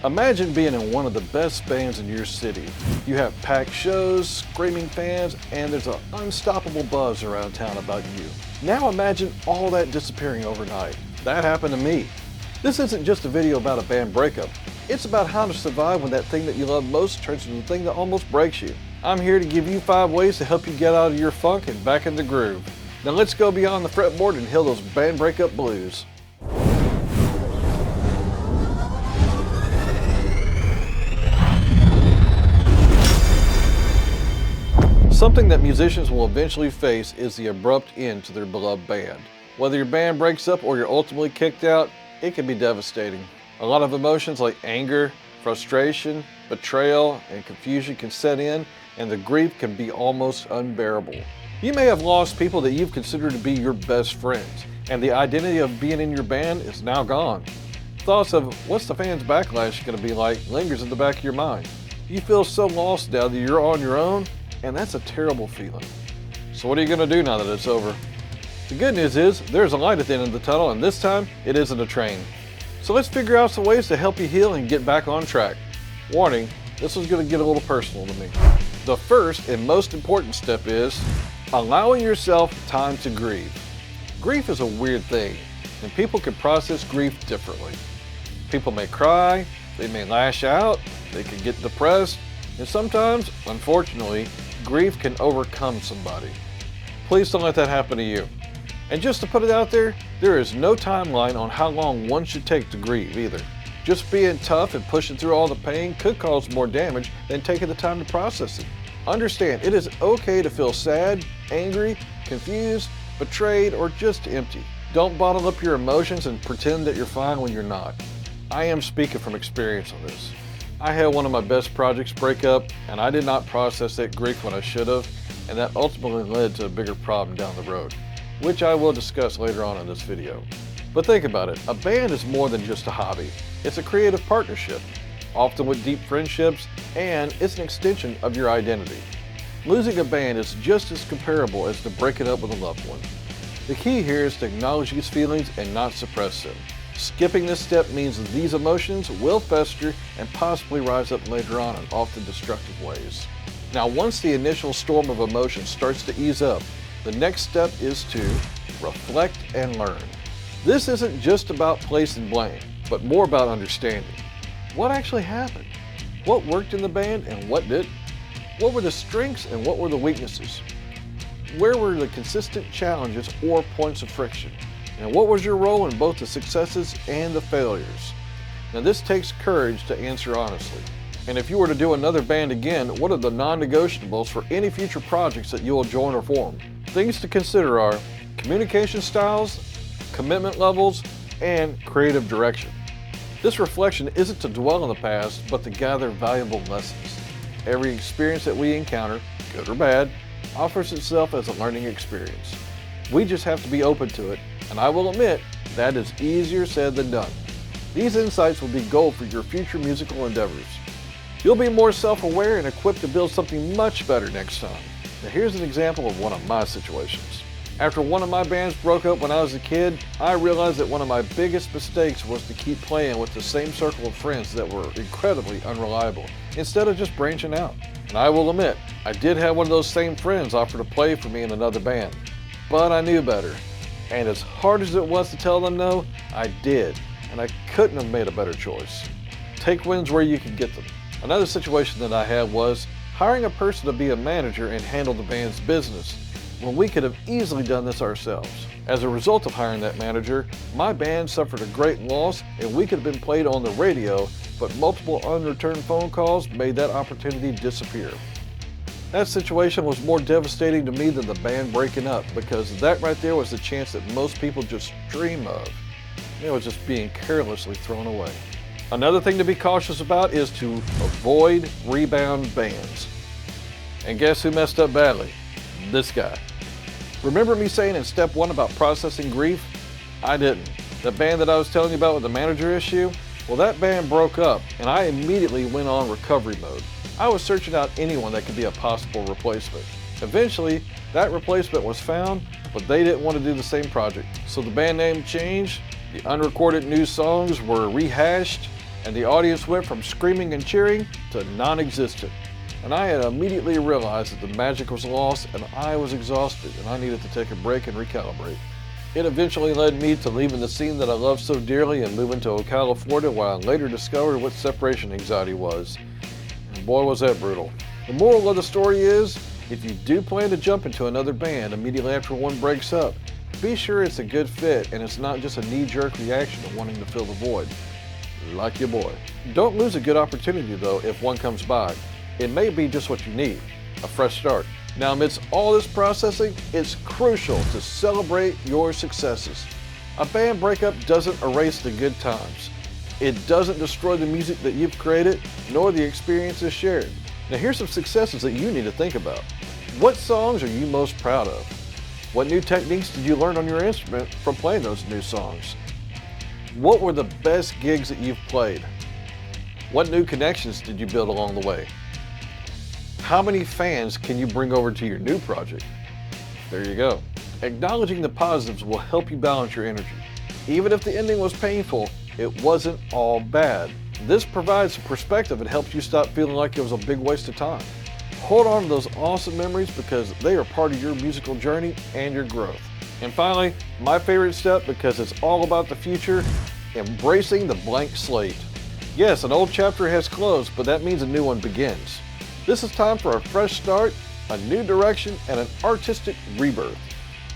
Imagine being in one of the best bands in your city. You have packed shows, screaming fans, and there's an unstoppable buzz around town about you. Now imagine all that disappearing overnight. That happened to me. This isn't just a video about a band breakup. It's about how to survive when that thing that you love most turns into the thing that almost breaks you. I'm here to give you 5 ways to help you get out of your funk and back in the groove. Now let's go beyond the fretboard and heal those band breakup blues. Something that musicians will eventually face is the abrupt end to their beloved band. Whether your band breaks up or you're ultimately kicked out, it can be devastating. A lot of emotions like anger, frustration, betrayal, and confusion can set in, and the grief can be almost unbearable. You may have lost people that you've considered to be your best friends, and the identity of being in your band is now gone. Thoughts of what's the fans' backlash going to be like lingers in the back of your mind. You feel so lost now that you're on your own, and that's a terrible feeling. So what are you going to do now that it's over? The good news is there's a light at the end of the tunnel, and this time it isn't a train. So let's figure out some ways to help you heal and get back on track. Warning, this is going to get a little personal to me. The first and most important step is allowing yourself time to grieve. Grief is a weird thing, and people can process grief differently. People may cry, they may lash out, they can get depressed, and sometimes, unfortunately, grief can overcome somebody. Please don't let that happen to you. And just to put it out there is no timeline on how long one should take to grieve either. Just being tough and pushing through all the pain could cause more damage than taking the time to process it. Understand, it is okay to feel sad, angry, confused, betrayed, or just empty. Don't bottle up your emotions and pretend that you're fine when you're not. I am speaking from experience on this. I had one of my best projects break up, and I did not process that grief when I should have, and that ultimately led to a bigger problem down the road, which I will discuss later on in this video. But think about it, a band is more than just a hobby. It's a creative partnership, often with deep friendships, and it's an extension of your identity. Losing a band is just as comparable as to breaking up with a loved one. The key here is to acknowledge these feelings and not suppress them. Skipping this step means that these emotions will fester and possibly rise up later on in often destructive ways. Now, once the initial storm of emotion starts to ease up, the next step is to reflect and learn. This isn't just about placing blame, but more about understanding. What actually happened? What worked in the band and what didn't? What were the strengths and what were the weaknesses? Where were the consistent challenges or points of friction? And what was your role in both the successes and the failures? Now this takes courage to answer honestly. And if you were to do another band again, what are the non-negotiables for any future projects that you will join or form? Things to consider are communication styles, commitment levels, and creative direction. This reflection isn't to dwell on the past, but to gather valuable lessons. Every experience that we encounter, good or bad, offers itself as a learning experience. We just have to be open to it, and I will admit, that is easier said than done. These insights will be gold for your future musical endeavors. You'll be more self-aware and equipped to build something much better next time. Now here's an example of one of my situations. After one of my bands broke up when I was a kid, I realized that one of my biggest mistakes was to keep playing with the same circle of friends that were incredibly unreliable, instead of just branching out. And I will admit, I did have one of those same friends offer to play for me in another band, but I knew better. And as hard as it was to tell them no, I did, and I couldn't have made a better choice. Take wins where you can get them. Another situation that I had was hiring a person to be a manager and handle the band's business, when we could have easily done this ourselves. As a result of hiring that manager, my band suffered a great loss and we could have been played on the radio, but multiple unreturned phone calls made that opportunity disappear. That situation was more devastating to me than the band breaking up, because that right there was the chance that most people just dream of. It was just being carelessly thrown away. Another thing to be cautious about is to avoid rebound bands. And guess who messed up badly? This guy. Remember me saying in step 1 about processing grief? I didn't. The band that I was telling you about with the manager issue? Well, that band broke up and I immediately went on recovery mode. I was searching out anyone that could be a possible replacement. Eventually, that replacement was found, but they didn't want to do the same project. So the band name changed, the unrecorded new songs were rehashed, and the audience went from screaming and cheering to non-existent. And I had immediately realized that the magic was lost and I was exhausted and I needed to take a break and recalibrate. It eventually led me to leaving the scene that I loved so dearly and moving to Ocala, Florida, where I later discovered what separation anxiety was. And boy, was that brutal. The moral of the story is, if you do plan to jump into another band immediately after one breaks up, be sure it's a good fit and it's not just a knee-jerk reaction to wanting to fill the void. Like your boy. Don't lose a good opportunity though if one comes by. It may be just what you need, a fresh start. Now amidst all this processing, it's crucial to celebrate your successes. A band breakup doesn't erase the good times. It doesn't destroy the music that you've created, nor the experiences shared. Now here's some successes that you need to think about. What songs are you most proud of? What new techniques did you learn on your instrument from playing those new songs? What were the best gigs that you've played? What new connections did you build along the way? How many fans can you bring over to your new project? There you go. Acknowledging the positives will help you balance your energy. Even if the ending was painful, it wasn't all bad. This provides some perspective and helps you stop feeling like it was a big waste of time. Hold on to those awesome memories because they are part of your musical journey and your growth. And finally, my favorite step, because it's all about the future, embracing the blank slate. Yes, an old chapter has closed, but that means a new one begins. This is time for a fresh start, a new direction, and an artistic rebirth.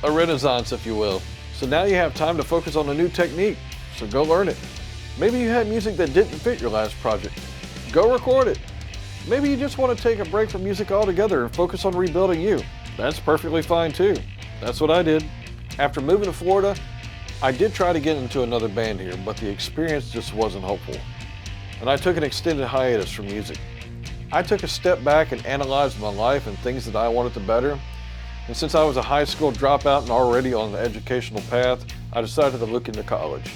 A renaissance, if you will. So now you have time to focus on a new technique, so go learn it. Maybe you had music that didn't fit your last project. Go record it. Maybe you just want to take a break from music altogether and focus on rebuilding you. That's perfectly fine too. That's what I did. After moving to Florida, I did try to get into another band here, but the experience just wasn't hopeful. And I took an extended hiatus from music. I took a step back and analyzed my life and things that I wanted to better. And since I was a high school dropout and already on the educational path, I decided to look into college.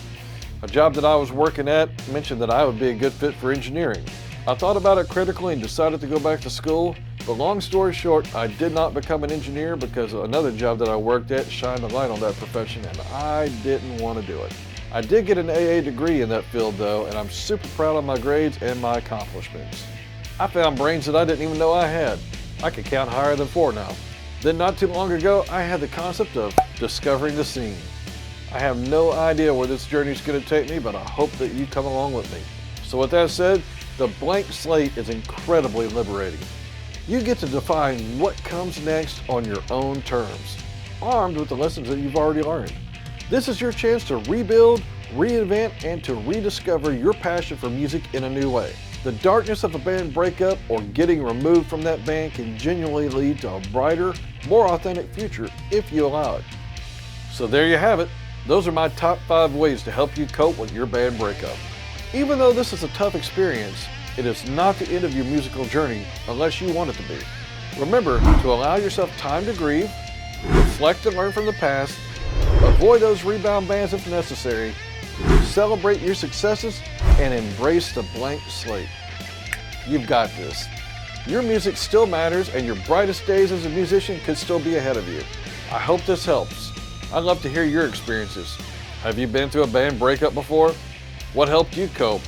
A job that I was working at mentioned that I would be a good fit for engineering. I thought about it critically and decided to go back to school, but long story short, I did not become an engineer because another job that I worked at shined a light on that profession and I didn't want to do it. I did get an AA degree in that field though, and I'm super proud of my grades and my accomplishments. I found brains that I didn't even know I had. I could count higher than 4 now. Then not too long ago, I had the concept of discovering the scene. I have no idea where this journey is going to take me, but I hope that you come along with me. So with that said, the blank slate is incredibly liberating. You get to define what comes next on your own terms, armed with the lessons that you've already learned. This is your chance to rebuild, reinvent, and to rediscover your passion for music in a new way. The darkness of a band breakup or getting removed from that band can genuinely lead to a brighter, more authentic future if you allow it. So there you have it. Those are my top 5 ways to help you cope with your band breakup. Even though this is a tough experience, it is not the end of your musical journey unless you want it to be. Remember to allow yourself time to grieve, reflect and learn from the past, avoid those rebound bands if necessary, celebrate your successes, and embrace the blank slate. You've got this. Your music still matters and your brightest days as a musician could still be ahead of you. I hope this helps. I'd love to hear your experiences. Have you been through a band breakup before? What helped you cope?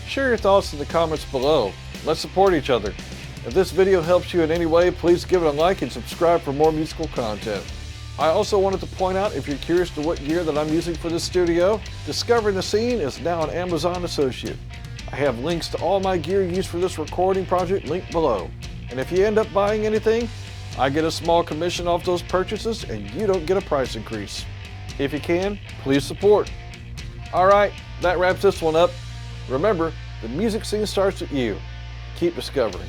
Share your thoughts in the comments below. Let's support each other. If this video helps you in any way, please give it a like and subscribe for more musical content. I also wanted to point out, if you're curious to what gear that I'm using for this studio, Discovering the Scene is now an Amazon associate. I have links to all my gear used for this recording project linked below. And if you end up buying anything, I get a small commission off those purchases and you don't get a price increase. If you can, please support. Alright, that wraps this one up. Remember, the music scene starts with you. Keep discovering.